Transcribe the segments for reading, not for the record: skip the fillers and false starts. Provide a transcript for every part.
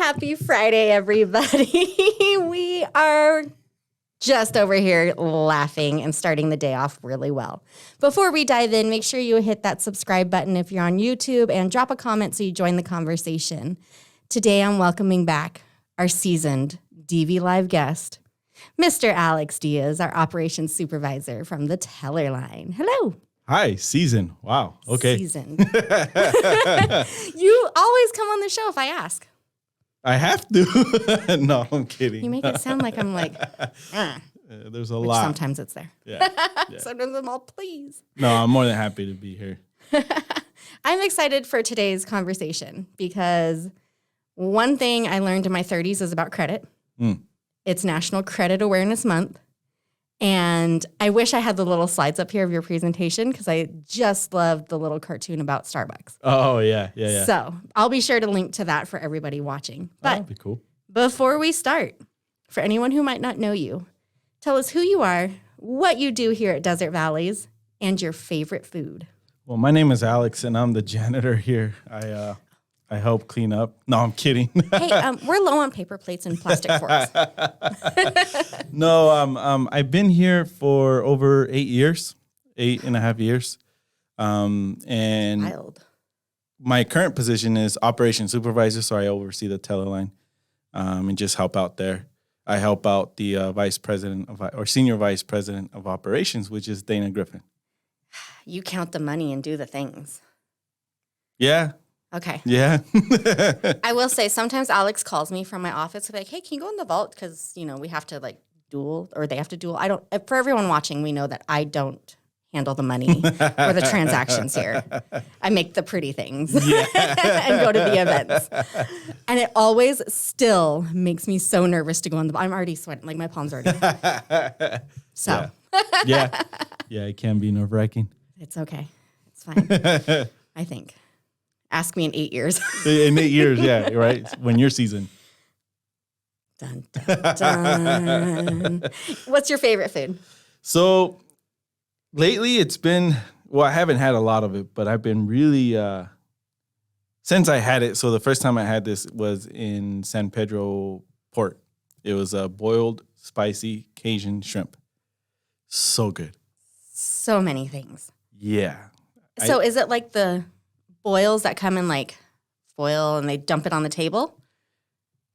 Happy Friday, everybody. We are just over here laughing and starting the day off really well. Before we dive in, make sure you hit that subscribe button if you're on YouTube and drop a comment so you join the conversation. Today, I'm welcoming back our seasoned DV Live guest, Mr. Alex Diaz, our Operations Supervisor from the Teller Line. Hello. Hi, season. Wow. Okay. Seasoned. You always come on the show if I ask. I have to. No, I'm kidding. You make it sound like I'm like, there's a which lot. sometimes it's there. Yeah. Sometimes I'm all, please. No, I'm more than happy to be here. I'm excited for today's conversation because one thing I learned in my 30s is about credit. It's National Credit Awareness Month. And I wish I had the little slides up here of your presentation because I just loved the little cartoon about Starbucks. Oh, yeah. So I'll be sure to link to that for everybody watching. But that'd be cool. Before we start, for anyone who might not know you, tell us who you are, what you do here at Desert Valleys, and your favorite food. Well, my name is Alex, and I'm the janitor here. I help clean up. No, I'm kidding. Hey, we're low on paper plates and plastic forks. No, I've been here for over 8 years, 8.5 years. And Wild. my current position is Operations Supervisor, so I oversee the Teller Line and just help out there. I help out the Vice President or Senior Vice President of Operations, which is Dana Griffin. You count the money and do the things. Yeah. Okay. Yeah. I will say sometimes Alex calls me from my office like, hey, can you go in the vault? Because, we have to like duel or they have to duel. For everyone watching, we know that I don't handle the money or the transactions here. I make the pretty things and go to the events. And it always still makes me so nervous to go in the vault. I'm already sweating. Like my palms are already. So. Yeah, it can be nerve-wracking. It's okay. It's fine. I think. Ask me in 8 years. In 8 years, yeah, right? When you're seasoned. Dun, dun, dun. What's your favorite food? So lately it's been, I haven't had a lot of it, but I've been really, since I had it, so the first time I had this was in San Pedro Port. It was a boiled, spicy Cajun shrimp. So good. So many things. Yeah. So is it like the boils that come in like foil and they dump it on the table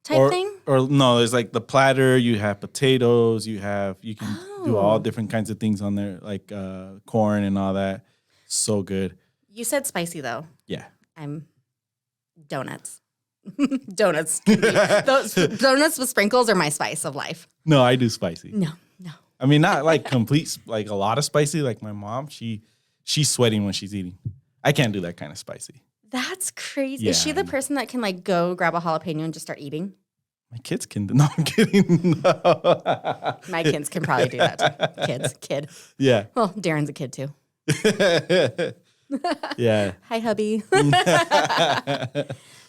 type thing? Or no, there's like the platter, you have potatoes, you can do all different kinds of things on there, like corn and all that. So good. You said spicy though. Yeah. I'm donuts. Donuts. Those donuts with sprinkles are my spice of life. No, I do spicy. No. I mean, not like complete, like a lot of spicy. Like my mom, she's sweating when she's eating. I can't do that kind of spicy. That's crazy. Yeah, Is she the person that can like go grab a jalapeno and just start eating? My kids can. No, I'm kidding. No. My kids can probably do that too. Kid. Yeah. Well, Darren's a kid too. Yeah. Hi, hubby.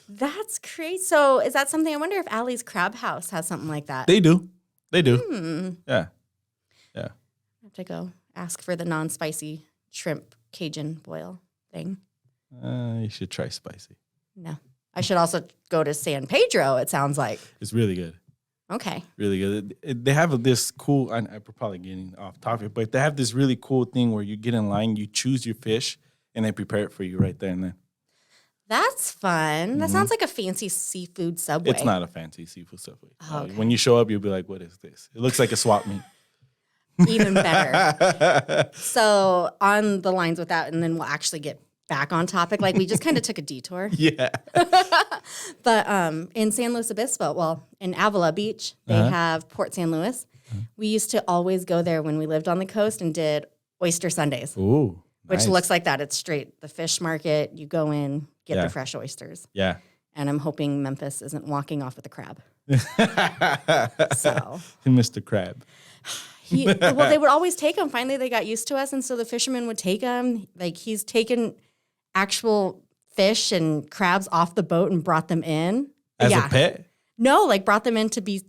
That's crazy. So is that something, I wonder if Allie's Crab House has something like that. They do. Yeah. I have to go ask for the non-spicy shrimp Cajun boil thing. You should try spicy. No. I should also go to San Pedro, it sounds like. It's really good. Okay. Really good. They have this cool, I'm probably getting off topic, but they have this really cool thing where you get in line, you choose your fish, and they prepare it for you right there and then. That's fun. That sounds like a fancy seafood Subway. It's not a fancy seafood Subway. Okay. When you show up, you'll be like, what is this? It looks like a swap meet. Even better. So on the lines with that, and then we'll actually get back on topic. Like we just kind of took a detour. Yeah. But in San Luis Obispo, in Avila Beach, they have Port San Luis. We used to always go there when we lived on the coast and did oyster Sundays. Ooh. Which Nice. looks like that. It's straight the fish market. You go in, get the fresh oysters. Yeah. And I'm hoping Memphis isn't walking off with a crab. So Mr. Crab. well, they would always take them. Finally, they got used to us, and so the fishermen would take them. Like he's taken actual fish and crabs off the boat and brought them in As a pet? No, like brought them in to be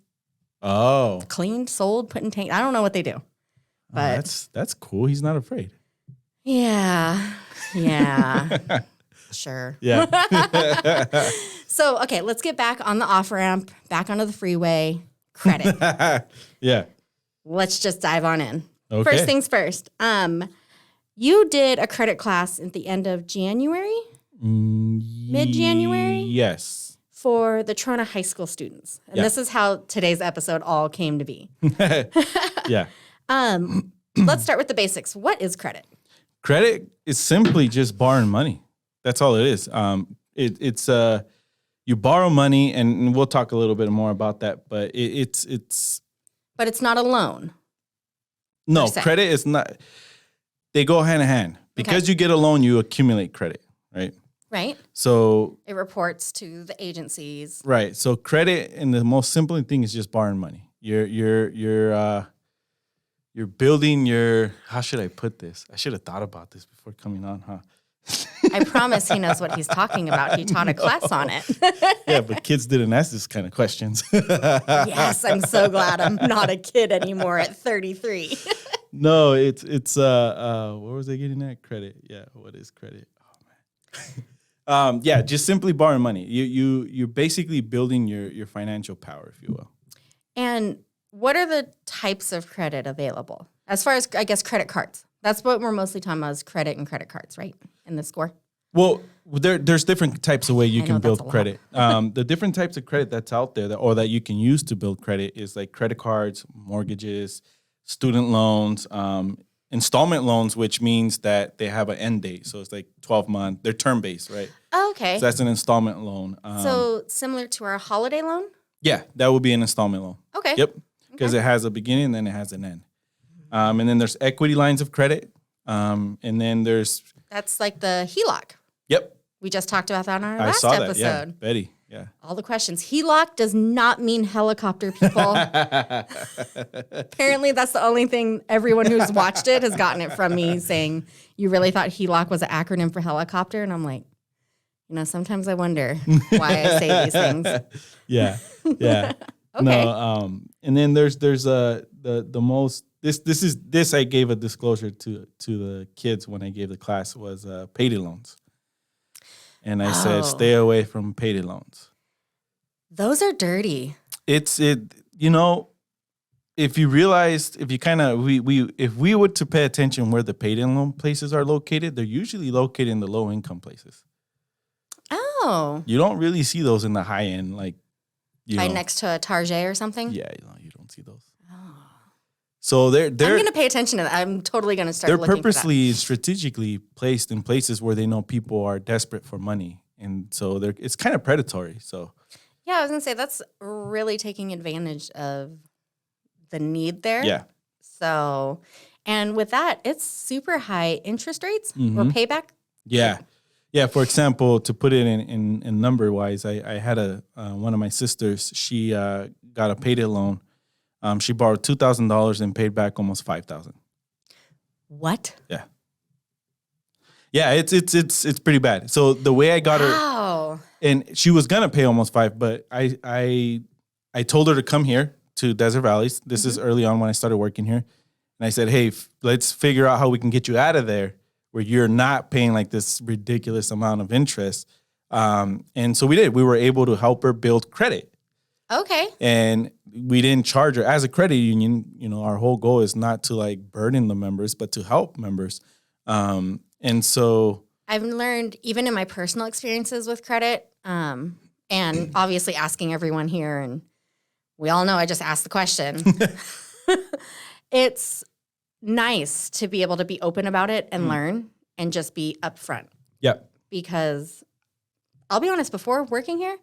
cleaned, sold, put in tank. I don't know what they do, but that's cool. He's not afraid. Yeah, sure. Yeah. So, okay, let's get back on the off-ramp, back onto the freeway. Credit. Yeah. Let's just dive on in. Okay. First things first. You did a credit class at the end of January? Mid-January? Yes. For the Trona High School students. And this is how today's episode all came to be. Yeah. Let's start with the basics. What is credit? Credit is simply just borrowing money. That's all it is. It's you borrow money, and we'll talk a little bit more about that. But it's But it's not a loan. no credit is not. They go hand in hand. Because you get a loan, you accumulate credit, right? Right. So it reports to the agencies. Right. So credit, and the most simple thing is just borrowing money. You're building your. How should I put this? I should have thought about this before coming on, huh? I promise he knows what he's talking about. He taught a class on it. Yeah, but kids didn't ask this kind of questions. Yes, I'm so glad I'm not a kid anymore at 33. No, it's what was I getting at? Credit. Yeah, what is credit? Oh man. Yeah, just simply borrowing money. You're basically building your financial power, if you will. And what are the types of credit available? As far as, I guess, credit cards. That's what we're mostly talking about is credit and credit cards, right? In the score. Well, there's different types of way you can build that's a credit. The different types of credit that's out there or that you can use to build credit is like credit cards, mortgages, student loans, installment loans, which means that they have an end date. So it's like 12 months. They're term-based, right? Oh, okay. So that's an installment loan. So similar to our holiday loan? Yeah, that would be an installment loan. Okay. Yep, because it has a beginning and then it has an end. And then there's equity lines of credit. And then there's... That's like the HELOC. Yep. We just talked about that on our I last saw episode. that, yeah. Betty, yeah. All the questions. HELOC does not mean helicopter, people. Apparently, that's the only thing everyone who's watched it has gotten it from me saying, you really thought HELOC was an acronym for helicopter? And I'm like, sometimes I wonder why I say these things. Yeah, yeah. Okay. No, and then there's the most this I gave a disclosure to the kids when I gave the class was payday loans, and I said stay away from payday loans. Those are dirty. If you realized, if we were to pay attention where the payday loan places are located, they're usually located in the low income places. Oh. You don't really see those in the high end, like next to a Target or something? Yeah, you don't see those. Oh. So they're I'm going to pay attention to that. I'm totally going to start looking for that. They're purposely, strategically placed in places where they know people are desperate for money. And so it's kind of predatory. So yeah, I was going to say that's really taking advantage of the need there. Yeah. So, and with that, it's super high interest rates or payback. Yeah. Yeah, for example, to put it in number wise, I had one of my sisters. She got a payday loan. She borrowed $2,000 and paid back almost $5,000. What? Yeah, yeah, it's pretty bad. So the way I got her, and she was gonna pay almost $5,000, but I told her to come here to Desert Valleys. This is early on when I started working here, and I said, hey, let's figure out how we can get you out of there, where you're not paying like this ridiculous amount of interest. And so we did. We were able to help her build credit. Okay. And we didn't charge her. As a credit union, our whole goal is not to like burden the members, but to help members. And so I've learned, even in my personal experiences with credit, and obviously asking everyone here, and we all know I just asked the question. It's nice to be able to be open about it and learn and just be upfront. Yeah. Because I'll be honest, before working here,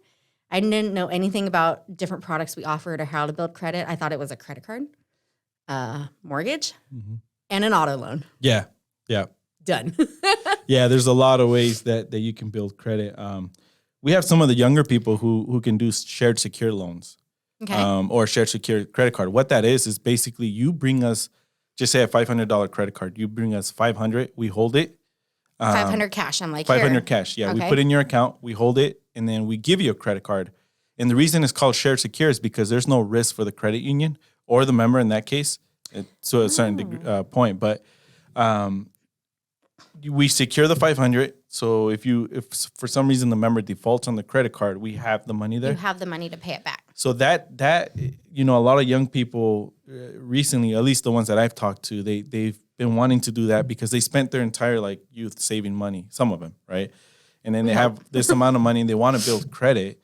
I didn't know anything about different products we offered or how to build credit. I thought it was a credit card, mortgage, and an auto loan. Yeah. Yeah. Done. Yeah, there's a lot of ways that you can build credit. We have some of the younger people who can do shared secure loans. Okay. Or shared secure credit card. What that is basically you bring us, just say a $500 credit card. You bring us $500, we hold it. 500 cash. I'm like, 500 here. cash. Yeah, Okay. we put in your account, we hold it, and then we give you a credit card. And the reason it's called shared secure is because there's no risk for the credit union or the member in that case, to a certain point. But we secure the 500, So if for some reason the member defaults on the credit card, we have the money there. You have the money to pay it back. So that a lot of young people recently, at least the ones that I've talked to, they've been wanting to do that because they spent their entire youth saving money, some of them, right? And then they have this amount of money and they want to build credit.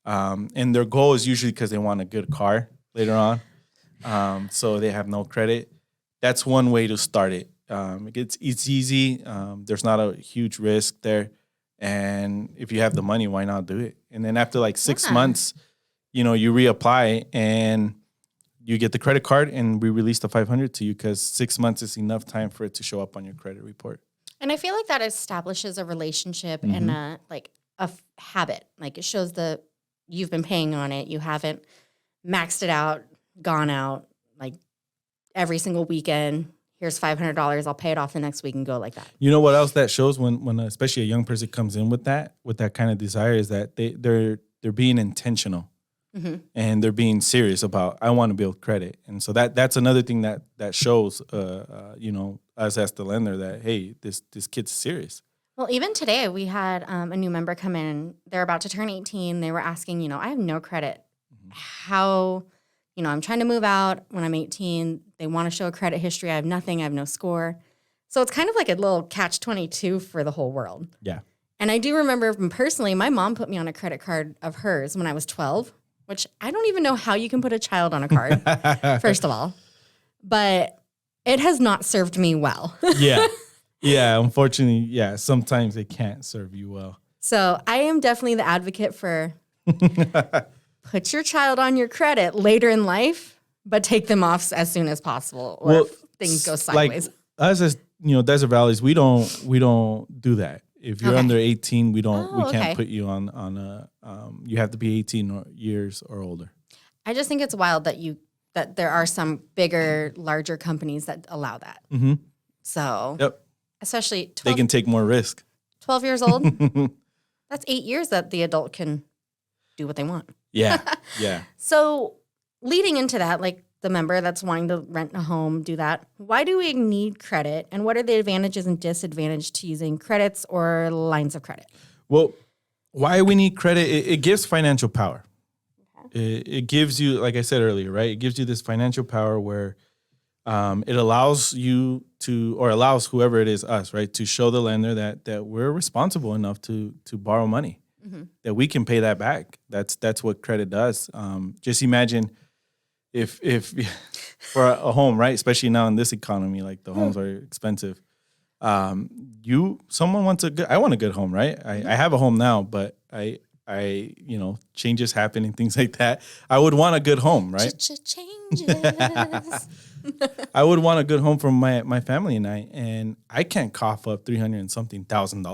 And their goal is usually because they want a good car later on. So they have no credit. That's one way to start it. It's easy. There's not a huge risk there. And if you have the money, why not do it? And then after 6 months, you reapply and you get the credit card and we release the $500 to you because 6 months is enough time for it to show up on your credit report. And I feel like that establishes a relationship and a habit. Like it shows that you've been paying on it. You haven't maxed it out, gone out every single weekend. Here's $500. I'll pay it off the next week and go like that. You know what else that shows when especially a young person comes in with that kind of desire is that they're being intentional. And they're being serious about, I want to build credit. And so that's another thing that shows, us as the lender that, hey, this kid's serious. Well, even today we had a new member come in. They're about to turn 18. They were asking, I have no credit. How, I'm trying to move out when I'm 18. They want to show a credit history. I have nothing. I have no score. So it's kind of like a little catch-22 for the whole world. Yeah. And I do remember personally, my mom put me on a credit card of hers when I was 12. Which I don't even know how you can put a child on a card, first of all. But it has not served me well. Yeah, unfortunately, sometimes it can't serve you well. So I am definitely the advocate for put your child on your credit later in life, but take them off as soon as possible or if things go sideways. Us as, Desert Valleys, we don't do that. If you're under 18, we can't put you on a. You have to be 18 years or older. I just think it's wild that there are some bigger, larger companies that allow that. Mm-hmm. So, especially 12, they can take more risk. 12 years old. That's 8 years that the adult can do what they want. Yeah. So, leading into that, the member that's wanting to rent a home, do that. Why do we need credit, and what are the advantages and disadvantages to using credits or lines of credit? Well, why we need credit, it gives financial power. Okay. It gives you, like I said earlier, right? It gives you this financial power where it allows you to, or allows whoever it is, us, right, to show the lender that we're responsible enough to borrow money, that we can pay that back. That's what credit does. Just imagine if for a home, right, especially now in this economy, the homes are expensive. Someone wants I want a good home, right? I have a home now, but I changes happen and things like that. I would want a good home, right? Changes. I would want a good home for my family and I can't cough up $300 and something thousand.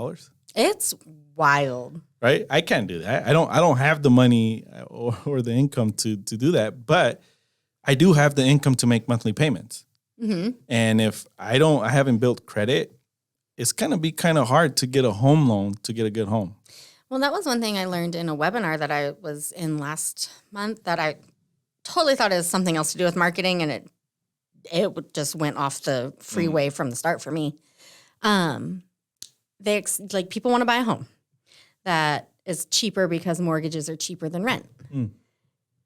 It's wild, right? I can't do that. I don't have the money or the income to do that, but I do have the income to make monthly payments. And if I haven't built credit, it's going to be kind of hard to get a home loan to get a good home. Well, that was one thing I learned in a webinar that I was in last month that I totally thought it was something else to do with marketing, and it just went off the freeway from the start for me. People want to buy a home that is cheaper because mortgages are cheaper than rent.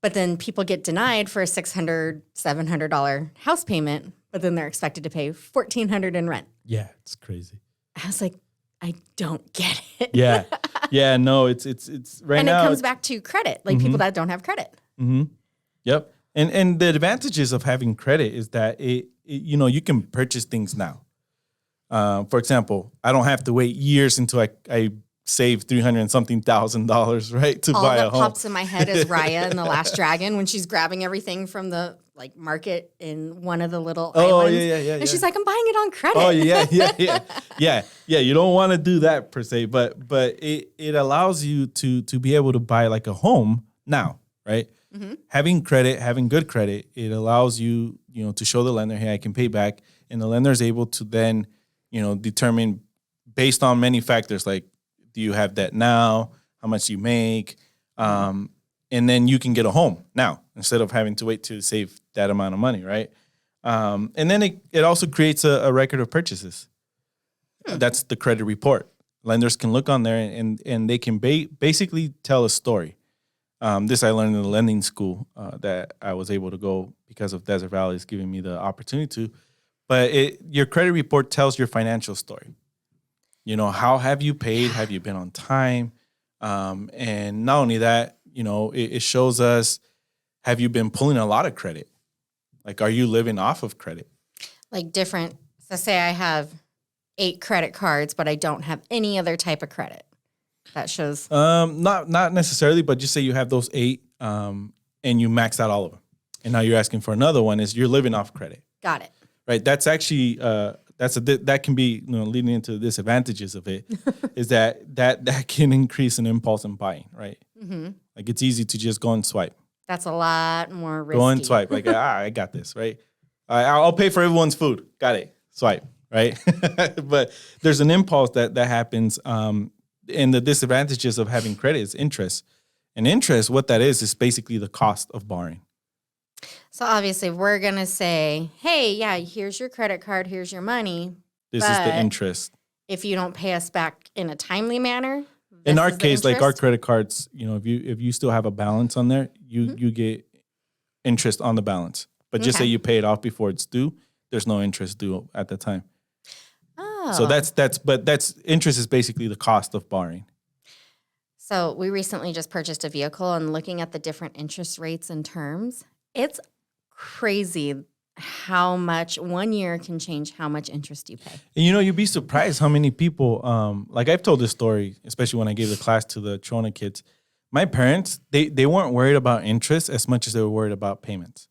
But then people get denied for a $600, $700 house payment, but then they're expected to pay $1,400 in rent. Yeah, it's crazy. I was like, I don't get it. Yeah, no, it's right and now. And it comes back to credit, people that don't have credit. Yep. And the advantages of having credit is that you can purchase things now. For example, I don't have to wait years until I save $300 and something thousand, right, to buy a home. All that pops in my head is Raya in The Last Dragon when she's grabbing everything from the market in one of the little islands. Yeah. And she's like, I'm buying it on credit. Oh, yeah. You don't want to do that per se, but it allows you to be able to buy a home now, right? Having credit, having good credit, it allows you, to show the lender, hey, I can pay back. And the lender is able to then, determine based on many factors, like, do you have debt now? How much you make? And then you can get a home now instead of having to wait to save that amount of money, right? And then it also creates a record of purchases. That's the credit report. lenders can look on there and they can basically tell a story. This I learned in the lending school that I was able to go because of Desert Valley is giving me the opportunity to. But your credit report tells your financial story. You know, how have you paid? Have you been on time? And not only that, you know, it shows us, have you been pulling a lot of credit? Like, are you living off of credit? Like different, so say I have 8 credit cards, but I don't have any other type of credit. That shows. Not necessarily, but just say you have those 8 and you maxed out all of them. And now you're asking for another one, is you're living off credit. Got it. Right. That's actually, that can be, you know, leading into the disadvantages of it, is that can increase an impulse in buying, right? Mm-hmm. Like it's easy to just go and swipe. That's a lot more risky. Go and swipe. Like, I got this, right? I'll pay for everyone's food. Got it. Swipe, right? But there's an impulse that happens. And the disadvantages of having credit is interest. And interest, what that is basically the cost of borrowing. So obviously we're going to say, hey, yeah, here's your credit card, here's your money. This is the interest. If you don't pay us back in a timely manner, in our case, like our credit cards, you know, if you still have a balance on there, you get interest on the balance. But just say you pay it off before it's due, there's no interest due at the time. Oh. So that's interest is basically the cost of borrowing. So we recently just purchased a vehicle, and looking at the different interest rates and terms, it's crazy how much 1 year can change how much interest you pay. And you know, you'd be surprised how many people, like I've told this story, especially when I gave the class to the Trona kids. My parents, they weren't worried about interest as much as they were worried about payments.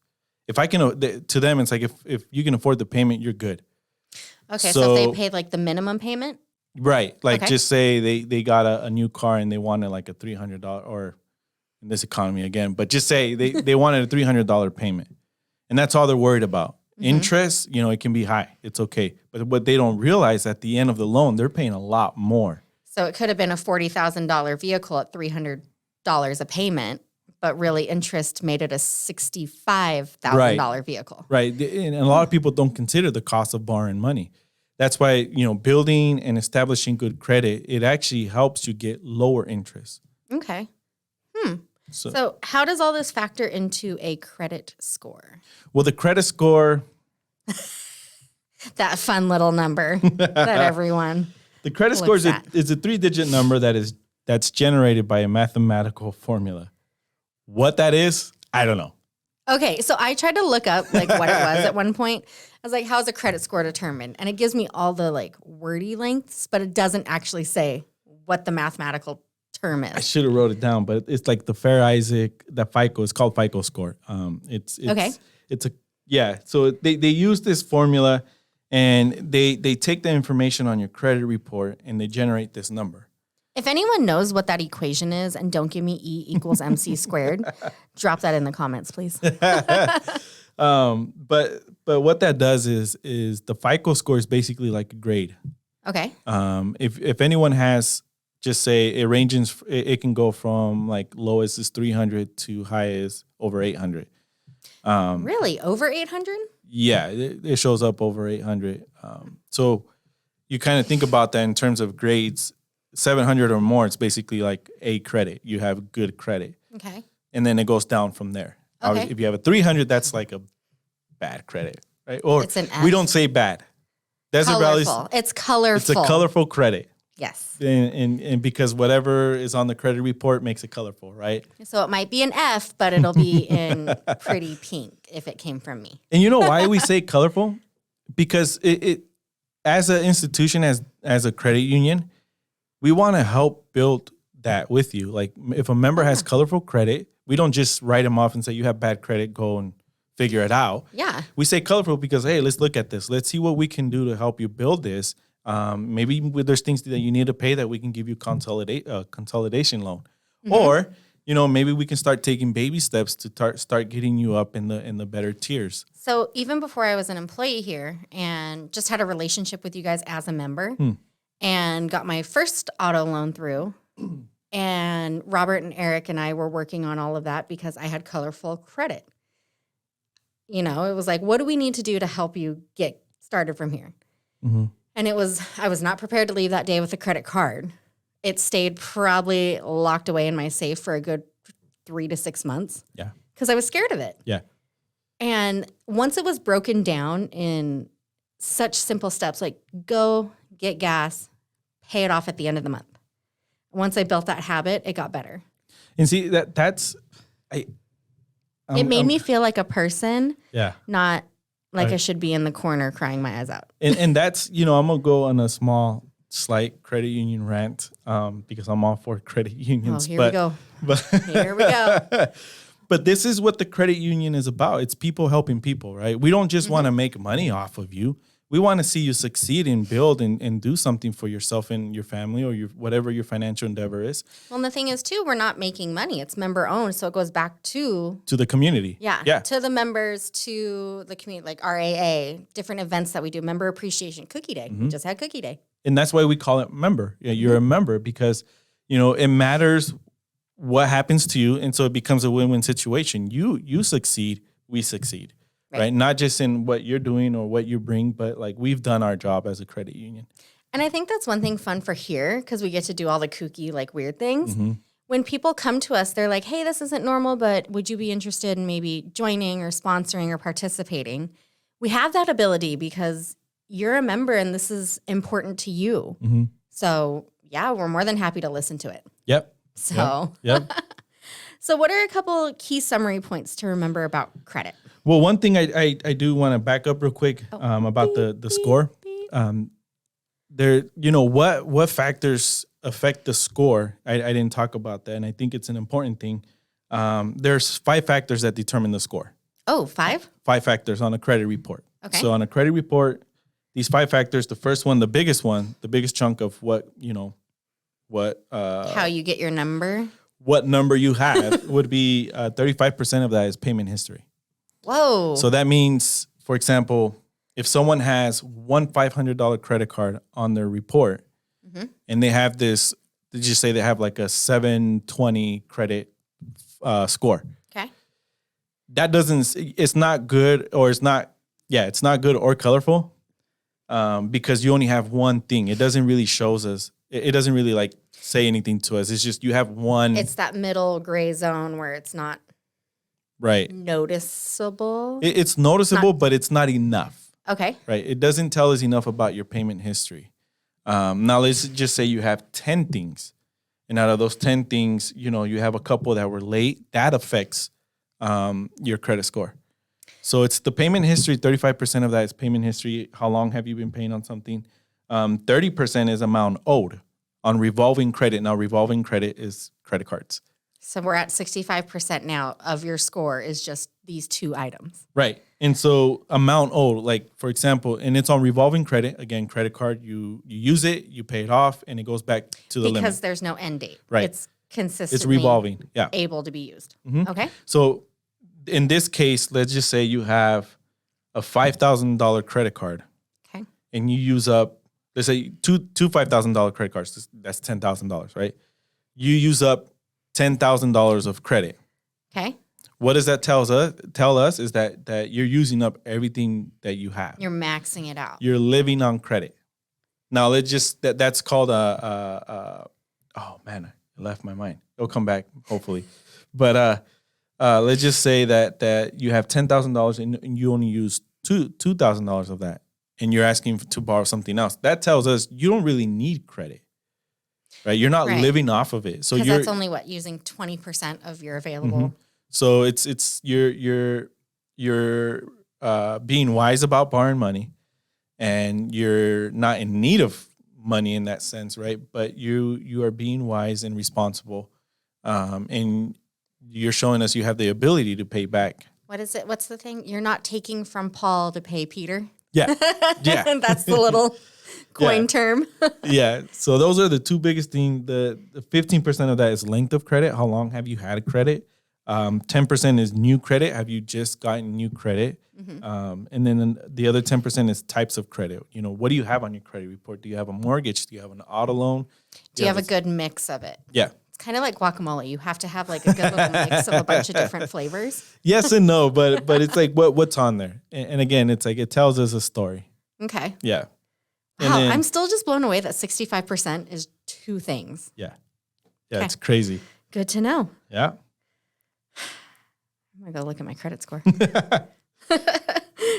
If I can, to them, it's like if you can afford the payment, you're good. Okay, so if they paid like the minimum payment? Right. Like just say they got a new car and they wanted like a $300, or in this economy again, but just say they wanted a $300 payment. And that's all they're worried about. Mm-hmm. Interest, you know, it can be high. It's okay. But what they don't realize at the end of the loan, they're paying a lot more. So it could have been a $40,000 vehicle at $300 a payment, but really interest made it a $65,000 vehicle. Right. And a lot of people don't consider the cost of borrowing money. That's why, you know, building and establishing good credit, it actually helps you get lower interest. Okay. So how does all this factor into a credit score? Well, the credit score... that fun little number that everyone... The credit score is a 3-digit number that's generated by a mathematical formula. What that is, I don't know. Okay, so I tried to look up like what it was at one point. I was like, how's a credit score determined? And it gives me all the like wordy lengths, but it doesn't actually say what the mathematical term is. I should have wrote it down, but it's like the Fair Isaac, the FICO. It's called FICO Score. It's okay. So they use this formula, and they take the information on your credit report and they generate this number. If anyone knows what that equation is, and don't give me E equals MC squared, drop that in the comments, please. But what that does is the FICO score is basically like a grade. Okay. If anyone has, just say it ranges, it can go from like lowest is 300 to highest over 800. Really? Over 800? Yeah, it shows up over 800. So you kind of think about that in terms of grades. 700 or more, it's basically like A credit. You have good credit. Okay. And then it goes down from there. Okay. If you have a 300, that's like a bad credit, right? Or it's an F. We don't say bad. Desert Valley's, it's colorful. It's a colorful credit. Yes. And because whatever is on the credit report makes it colorful, right? So it might be an F, but it'll be in pretty pink if it came from me. And you know why we say colorful? Because it as an institution, as a credit union, we want to help build that with you. Like if a member has colorful credit, we don't just write them off and say, you have bad credit, go and figure it out. Yeah. We say colorful because, hey, let's look at this. Let's see what we can do to help you build this. Maybe there's things that you need to pay that we can give you consolidation loan. Mm-hmm. Or, you know, maybe we can start taking baby steps to start getting you up in the better tiers. So even before I was an employee here and just had a relationship with you guys as a member, and got my first auto loan through. And Robert and Eric and I were working on all of that because I had colorful credit. You know, it was like, what do we need to do to help you get started from here? Mm-hmm. And I was not prepared to leave that day with a credit card. It stayed probably locked away in my safe for a good 3 to 6 months. Yeah. Because I was scared of it. Yeah. And once it was broken down in such simple steps, like go get gas, pay it off at the end of the month. Once I built that habit, it got better. And see, it made me feel like a person, not like I Right. should be in the corner crying my eyes out. And that's, I'm going to go on a slight credit union rant because I'm all for credit unions. We go. But Here we go. But this is what the credit union is about. It's people helping people, right? We don't just want to make money off of you. We want to see you succeed and build and do something for yourself and your family or whatever your financial endeavor is. Well, and the thing is, too, we're not making money. It's member owned. So it goes back to the community. Yeah. To the members, to the community, like RAA, different events that we do. Member appreciation, Cookie Day. We just had Cookie Day. And that's why we call it member. Yeah, you're a member because, it matters what happens to you. And so it becomes a win-win situation. You succeed, we succeed. Right. Not just in what you're doing or what you bring, but like we've done our job as a credit union. And I think that's one thing fun for here because we get to do all the kooky, like weird things. When people come to us, they're like, hey, this isn't normal, but would you be interested in maybe joining or sponsoring or participating? We have that ability because you're a member and this is important to you. So, yeah, we're more than happy to listen to it. Yep. So, Yep. So what are a couple key summary points to remember about credit? Well, one thing I do want to back up real quick about the score. What factors affect the score? I didn't talk about that, and I think it's an important thing. There's 5 factors that determine the score. Oh, 5? 5 factors on a credit report. Okay. So on a credit report, these 5 factors, the first one, the biggest chunk of how you get your number? What number you have would be 35% of that is payment history. Whoa. So that means, for example, if someone has one $500 credit card on their report and they have this, did you say they have like a 720 credit score? Okay. That it's not good or colorful because you only have one thing. It doesn't really shows us, it doesn't really like say anything to us. It's just you have one. It's that middle gray zone where it's not noticeable. It's noticeable, but it's not enough. Okay. Right. It doesn't tell us enough about your payment history. Now let's just say you have 10 things. And out of those 10 things, you have a couple that were late. That affects your credit score. So it's the payment history. 35% of that is payment history. How long have you been paying on something? 30% is amount owed on revolving credit. Now, revolving credit is credit cards. So we're at 65% now of your score is just these 2 items. Right. And so amount owed, like for example, and it's on revolving credit. Again, credit card, you use it, you pay it off, and it goes back to the limit. Because there's no end date. Right. It's consistently It's revolving. Yeah. able to be used. Okay. So in this case, let's just say you have a $5,000 credit card. Okay. And you use up, let's say two $5,000 credit cards. That's $10,000, right? You use up $10,000 of credit. Okay. What does that tell us is that you're using up everything that you have. You're maxing it out. You're living on credit. Now let's just that's called oh man, it left my mind. It'll come back hopefully. But let's just say that you have $10,000 and you only use $2,000 of that, and you're asking to borrow something else. That tells us you don't really need credit. Right, you're not living off of it, so that's only using 20% of your available. So it's you're being wise about borrowing money, and you're not in need of money in that sense, right? But you are being wise and responsible, and you're showing us you have the ability to pay back. What is it? What's the thing? You're not taking from Paul to pay Peter. Yeah, yeah. That's the little coin term. Yeah. So those are the 2 biggest things. The 15% of that is length of credit. How long have you had a credit? 10% is new credit. Have you just gotten new credit? And then the other 10% is types of credit. What do you have on your credit report? Do you have a mortgage? Do you have an auto loan? Do you have a good mix of it? Yeah. It's kind of like guacamole. You have to have like a good little mix of a bunch of different flavors. Yes and no, but it's like what's on there. And again, it's like it tells us a story. Okay. Yeah. And Wow, then, I'm still just blown away that 65% is 2 things. yeah, Okay. it's crazy. Good to know. Yeah. I'm going to go look at my credit score.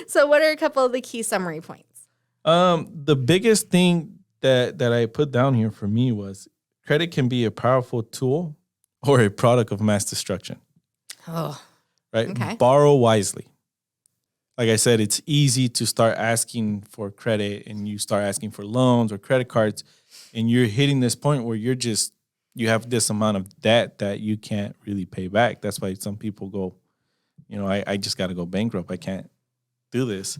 So what are a couple of the key summary points? The biggest thing that I put down here for me was credit can be a powerful tool or a product of mass destruction. Oh, Right? okay. Borrow wisely. Like I said, it's easy to start asking for credit and you start asking for loans or credit cards and you're hitting this point where you have this amount of debt that you can't really pay back. That's why some people go, I just got to go bankrupt. I can't do this.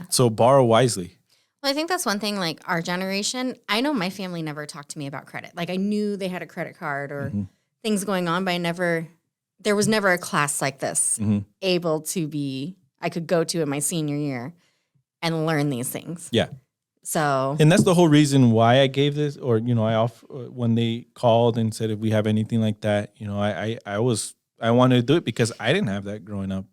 So borrow wisely. Well, I think that's one thing, like our generation, I know my family never talked to me about credit. Like I knew they had a credit card or things going on, but there was never a class like this I could go to in my senior year and learn these things. Yeah. So. And that's the whole reason why I gave this, or, when they called and said, if we have anything like that, I wanted to do it because I didn't have that growing up.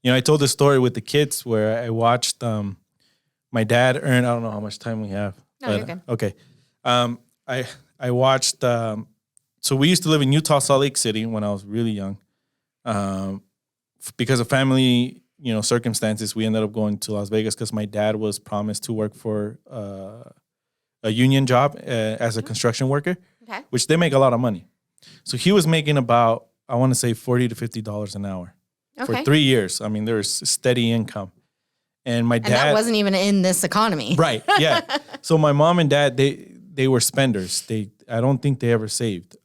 I told the story with the kids where I watched my dad earn, I don't know how much time we have. No, you're good. Okay. I watched, so we used to live in Utah, Salt Lake City when I was really young. Because of family, circumstances, we ended up going to Las Vegas because my dad was promised to work for a union job as a construction worker, which they make a lot of money. So he was making about, I want to say $40 to $50 an hour for 3 years. I mean, there was steady income. And my dad... And that wasn't even in this economy. Right, yeah. So my mom and dad, they were spenders. I don't think they ever saved.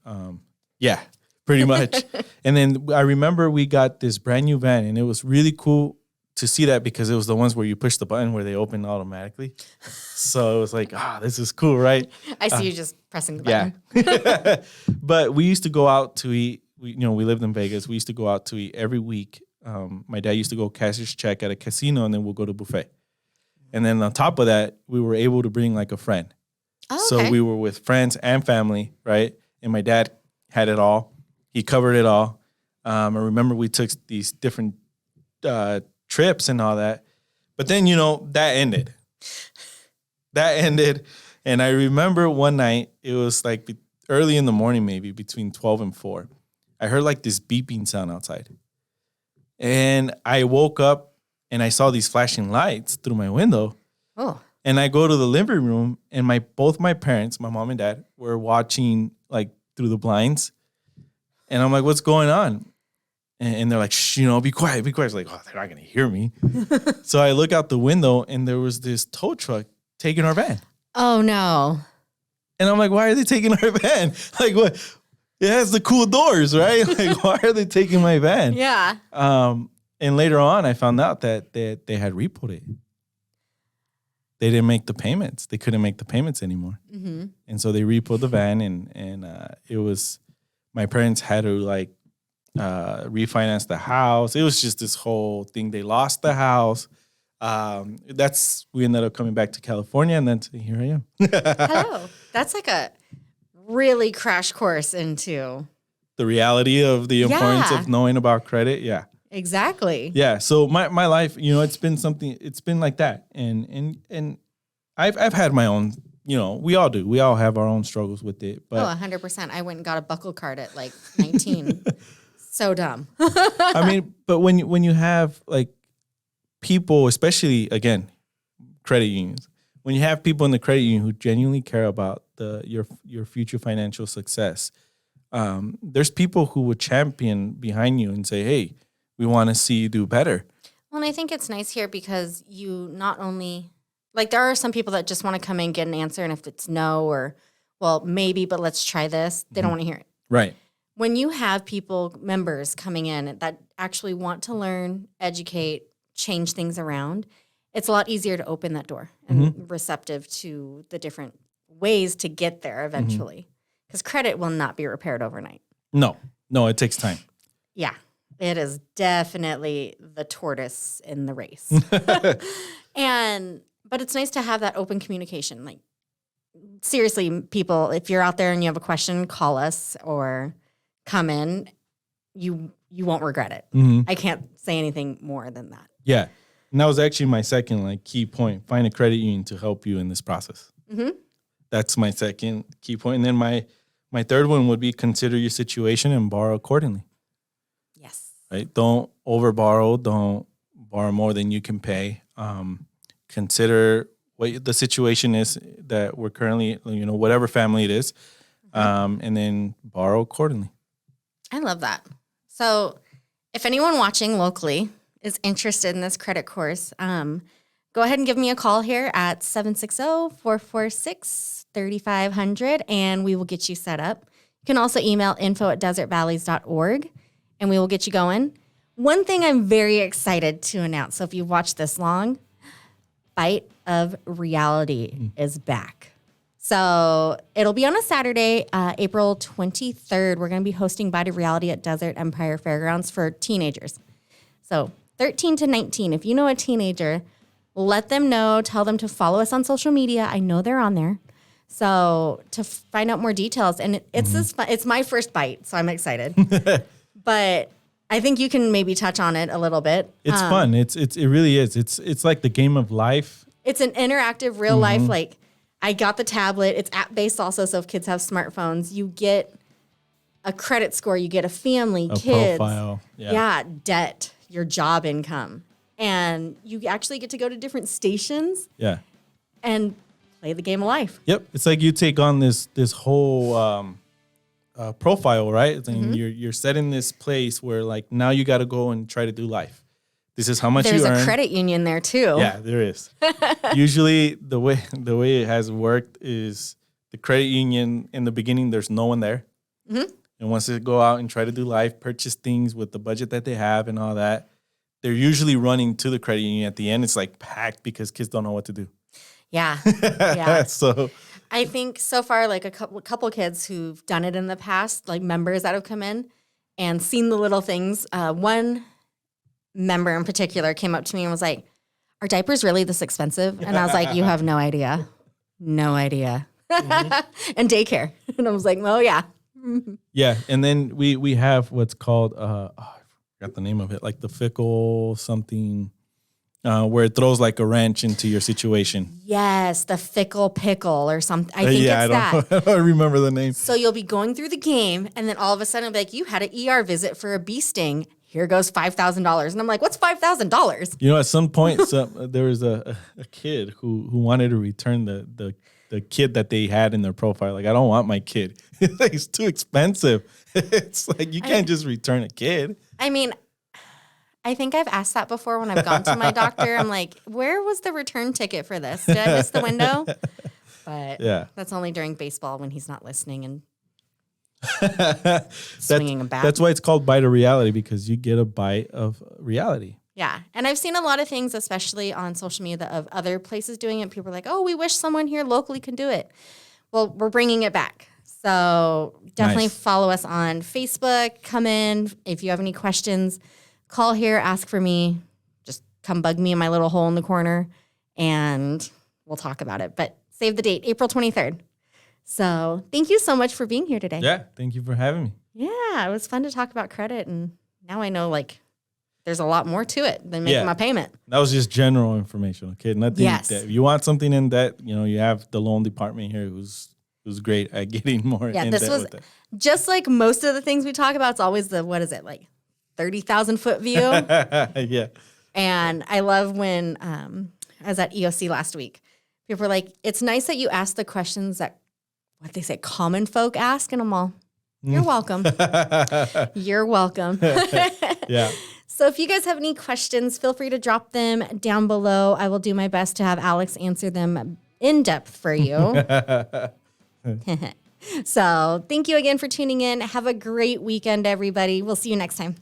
Yeah, pretty much. And then I remember we got this brand new van, and it was really cool to see that because it was the ones where you push the button where they open automatically. So it was like, this is cool, right? I see you just pressing the button. Yeah. But we used to go out to eat. We lived in Vegas. We used to go out to eat every week. My dad used to go cash his check at a casino, and then we'll go to buffet. And then on top of that, we were able to bring like a friend. Oh, okay. So we were with friends and family, right? And my dad had it all. He covered it all. I remember we took these different trips and all that. But then, that ended. And I remember one night, it was like early in the morning, maybe between 12 and 4. I heard like this beeping sound outside. And I woke up and I saw these flashing lights through my window. Oh. And I go to the living room and both my parents, my mom and dad, were watching like through the blinds. And I'm like, what's going on? And they're like, shh, be quiet, be quiet. It's like, they're not going to hear me. So I look out the window and there was this tow truck taking our van. Oh, no. And I'm like, why are they taking our van? Like, what? It has the cool doors, right? Like, why are they taking my van? Yeah. And later on, I found out that they had repoed it. They didn't make the payments. They couldn't make the payments anymore. Mm-hmm. And so they repoed the van, and it was, my parents had to like refinance the house. It was just this whole thing. They lost the house. We ended up coming back to California, and then here I am. Hello. That's like a really crash course into the reality of the importance of knowing about credit. Yeah. Exactly. Yeah. So my life, it's been like that. And I've had my own, we all do. We all have our own struggles with it. But 100%. I went and got a buckle card at like 19. So dumb. I mean, but when you have like people, especially again, credit unions, when you have people in the credit union who genuinely care about your future financial success, there's people who would champion behind you and say, hey, we want to see you do better. Well, and I think it's nice here because you not only, like there are some people that just want to come in, get an answer, and if it's no or, well, maybe, but let's try this, they don't want to hear it. Right. When you have members coming in that actually want to learn, educate, change things around, it's a lot easier to open that door and receptive to the different ways to get there eventually. Because credit will not be repaired overnight. No, it takes time. Yeah, it is definitely the tortoise in the race. But it's nice to have that open communication. Like, seriously, people, if you're out there and you have a question, call us or come in. You won't regret it. I can't say anything more than that. Yeah. And that was actually my second key point. Find a credit union to help you in this process. Mm-hmm. That's my second key point. And then my third one would be consider your situation and borrow accordingly. Yes. Right? Don't overborrow. Don't borrow more than you can pay. Consider what the situation is that we're currently, whatever family it is, and then borrow accordingly. I love that. So if anyone watching locally is interested in this credit course, go ahead and give me a call here at 760-446-3500, and we will get you set up. You can also email info@desertvalleys.org, and we will get you going. One thing I'm very excited to announce, so if you've watched this long, Bite of Reality is back. So it'll be on a Saturday, April 23rd. We're going to be hosting Bite of Reality at Desert Empire Fairgrounds for teenagers. So 13 to 19, if you know a teenager, let them know. Tell them to follow us on social media. I know they're on there. So to find out more details. And it's this fun. It's my first bite, so I'm excited. But I think you can maybe touch on it a little bit. It's fun. It really is. It's like the game of life. It's an interactive, real life. Like, I got the tablet. It's app based also. So if kids have smartphones, you get a credit score. You get a family, kids, profile. Yeah, debt, your job income, and you actually get to go to different stations. Yeah. And play the game of life. Yep. It's like you take on this whole profile, right? And you're set in this place where now you got to go and try to do life. This is how much There's you earn. There's a credit union there too. Yeah, there is. Usually the way it has worked is the credit union in the beginning, there's no one there. Mm-hmm. And once they go out and try to do life, purchase things with the budget that they have and all that, they're usually running to the credit union at the end. It's packed because kids don't know what to do. Yeah. Yeah. So I think so far, a couple kids who've done it in the past, members that have come in and seen the little things. One member in particular came up to me and was like, "Are diapers really this expensive?" And I was like, "You have no idea. No idea." Mm-hmm. And daycare. And I was like, "Oh, yeah." Yeah. And then we have what's called, I forgot the name of it, the FICO something. Where it throws a wrench into your situation. Yes, the fickle pickle or something. I think it's I don't remember the name. So you'll be going through the game, and then all of a sudden, it'll be you had an ER visit for a bee sting. Here goes $5,000. And I'm like, what's $5,000? At some point, there was a kid who wanted to return the kid that they had in their profile. I don't want my kid. It's too expensive. It's you can't just return a kid. I mean, I think I've asked that before when I've gone to my doctor. I'm like, where was the return ticket for this? Did I miss the window? But that's only during baseball when he's not listening and swinging a bat. That's why it's called Bite of Reality, because you get a bite of reality. Yeah. And I've seen a lot of things, especially on social media, of other places doing it. People are like, "Oh, we wish someone here locally could do it." Well, we're bringing it back. So definitely follow us on Facebook. Come in. If you have any questions, call here, ask for me. Just come bug me in my little hole in the corner, and we'll talk about it. But save the date, April 23rd. So thank you so much for being here today. Yeah, thank you for having me. Yeah, it was fun to talk about credit, and now I know there's a lot more to it than making my payment. That was just general information, okay? Nothing. Yes. If you want something in debt, you have the loan department here who's great at getting more in debt with it. Just like most of the things we talk about, it's always the 30,000 foot view. Yeah. And I love when I was at EOC last week, people were like, "It's nice that you ask the questions that, what they say, common folk ask." And I'm all, "You're welcome." You're welcome. Yeah. So if you guys have any questions, feel free to drop them down below. I will do my best to have Alex answer them in depth for you. So thank you again for tuning in. Have a great weekend, everybody. We'll see you next time.